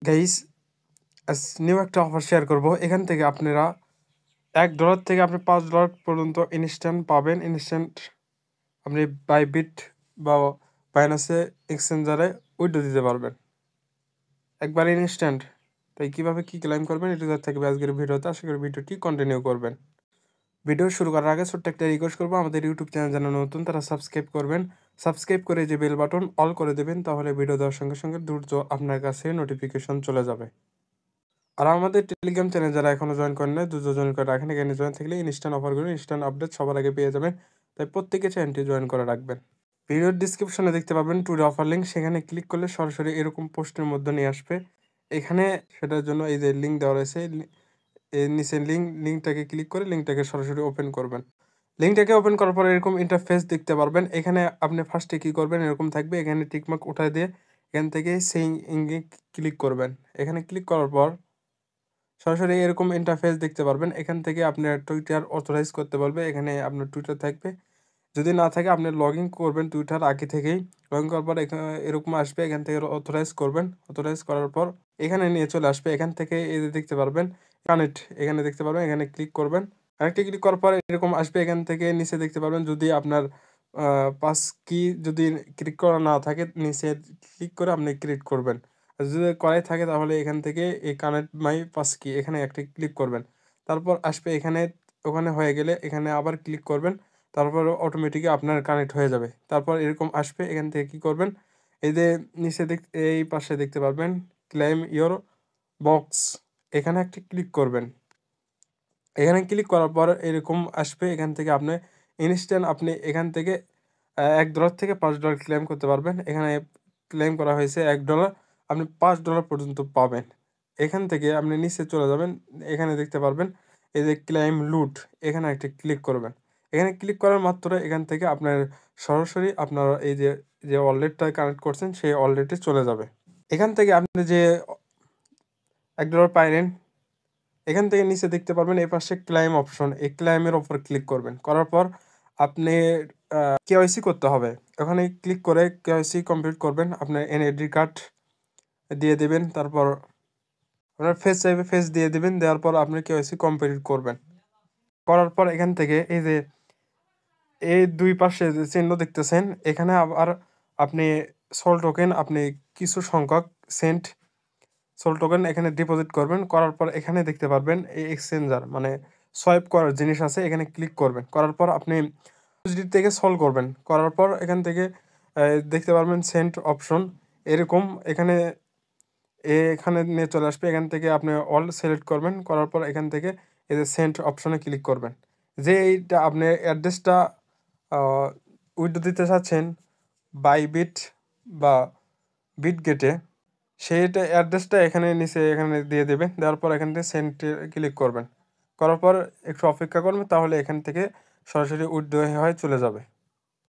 Guys, আজ new একটা offer share করব। এখান থেকে আপনারা $1 থেকে আপনি $5 পর্যন্ত ইনস্ট্যান্ট পাবেন। ইনস্ট্যান্ট আপনি বাইবিট বা বাইনান্সে এক্সচেঞ্জারে উইথড্র দিতে পারবেন একবারে ইনস্ট্যান্ট। তাই কিভাবে কি ক্লেম করবেন এটা থাকবে আজকের ভিডিওতে। আশা করি ভিডিওটি কন্টিনিউ করবেন। ভিডিও শুরু করার আগে ছোট্ট একটা রিকোয়েস্ট করবো, আমাদের ইউটিউব চ্যানেল যারা নতুন তারা সাবস্ক্রাইব করবেন। সাবস্ক্রাইব করে যে বেল বাটন অল করে দেবেন, তাহলে ভিডিও দেওয়ার সঙ্গে সঙ্গে দ্রুত আপনার কাছে নোটিফিকেশন চলে যাবে। আর আমাদের টেলিগ্রাম চ্যানেল যারা এখনো জয়েন করেন না, দ্রুত জয়েন করে রাখেন। এখানে জয়েন থাকলে ইনস্ট্যান্ট অফারগুলো, ইনস্ট্যান্ট আপডেট সবার আগে পেয়ে যাবেন। তাই প্রত্যেকে চ্যানেলটি জয়েন করে রাখবেন। ভিডিওর ডিসক্রিপশনে দেখতে পাবেন টুডে অফার লিঙ্ক, সেখানে ক্লিক করলে সরাসরি এরকম পোস্টের মধ্যে নিয়ে আসবে। এখানে সেটার জন্য এই যে লিঙ্ক দেওয়া রয়েছে, এর নিচে লিঙ্কটাকে ক্লিক করে লিঙ্কটাকে সরাসরি ওপেন করবেন। লিঙ্কটাকে ওপেন করার পর এরকম ইন্টারফেস দেখতে পারবেন। এখানে আপনি ফার্স্টে কী করবেন, এরকম থাকবে। এখানে টিকমার্ক উঠায় দিয়ে এখান থেকে সেই ইঙ্গে ক্লিক করবেন। এখানে ক্লিক করার পর সরাসরি এরকম ইন্টারফেস দেখতে পারবেন। এখান থেকে আপনার টুইটার অথরাইজ করতে বলবে। এখানে আপনার টুইটার থাকবে, যদি না থাকে আপনি লগ ইন করবেন টুইটার আগে থেকেই। লগ ইন করার পর এরকম আসবে, এখান থেকে অথরাইজ করবেন। অথরাইজ করার পর এখানে নিয়ে চলে আসবে। এখান থেকে এই যে দেখতে পারবেন কানেক্ট, এখানে দেখতে পারবেন, এখানে ক্লিক করবেন। আরেকটা ক্লিক করার পর এরকম আসবে। এখান থেকে নিচে দেখতে পারবেন যদি আপনার পাস কি যদি ক্লিক করা না থাকে, নিচে ক্লিক করে আপনি ক্রিয়েট করবেন। আর যদি করাই থাকে তাহলে এখান থেকে এই কানেক্ট মাই পাস কি এখানে একটা ক্লিক করবেন। তারপর আসবে এখানে, ওখানে হয়ে গেলে এখানে আবার ক্লিক করবেন। তারপর অটোমেটিকই আপনার কানেক্ট হয়ে যাবে। তারপর এরকম আসবে, এখান থেকে কী করবেন, এই যে নিচে এই পাশে দেখতে পারবেন ক্লেম ইয়োর বক্স, এখানে একটা ক্লিক করবেন। এখানে ক্লিক করার পর এরকম আসবে। এখান থেকে আপনি ইনস্ট্যান্ট আপনি এখান থেকে $1 থেকে $5 ক্লেম করতে পারবেন। এখানে ক্লেম করা হয়েছে $1, আপনি $5 পর্যন্ত পাবেন। এখান থেকে আপনি নিচে চলে যাবেন, এখানে দেখতে পারবেন এই যে ক্লেম লুট, এখানে একটা ক্লিক করবেন। এখানে ক্লিক করার মাত্র এখান থেকে আপনার সরাসরি আপনার এই যে যে ওয়ালেটটা কানেক্ট করছেন সেই ওয়ালেটে চলে যাবে। এখান থেকে আপনি যে $1 পাইলেন, এখান থেকে নিচে দেখতে পারবেন এই পাশে ক্লাইম অপশন, এই ক্লাইমের ওপর ক্লিক করবেন। করার পর আপনি কেওয়াইসি করতে হবে। ওখানে ক্লিক করে কেওয়াইসি কমপ্লিট করবেন। আপনার এনআইডি কার্ড দিয়ে দেবেন, তারপর আপনার ফেস চাইবে, ফেস দিয়ে দেবেন। দেওয়ার পর আপনি কেওয়াইসি কমপ্লিট করবেন। করার পর এখান থেকে এই যে এই দুই পাশে যে চিহ্ন দেখতেছেন, এখানে আবার আপনি সোল টোকেন, আপনি কিছু সংখ্যক সেন্ট সোল টোকেন এখানে ডিপোজিট করবেন। করার পর এখানে দেখতে পারবেন এই এক্সচেঞ্জার মানে সোয়াইপ করার জিনিস আছে, এখানে ক্লিক করবেন। করার পর আপনি ইউএসডি থেকে সল করবেন। করার পর এখান থেকে দেখতে পারবেন সেন্ট অপশন, এরকম এখানে নিয়ে চলে আসবে। এখান থেকে আপনি অল সিলেক্ট করবেন। করার পর এখান থেকে এই যে সেন্ট অপশনে ক্লিক করবেন। যে এইটা আপনি অ্যাড্রেসটা উইথড্র দিতে চাচ্ছেন বাইবিট বা বিটগেটে, সেইটা অ্যাড্রেসটা এখানে নিচে এখানে দিয়ে দেবেন। দেওয়ার পর এখান থেকে সেন্টে ক্লিক করবেন। করার পর একটু অপেক্ষা করবেন, তাহলে এখান থেকে সরাসরি উইথড্র হয়ে চলে যাবে।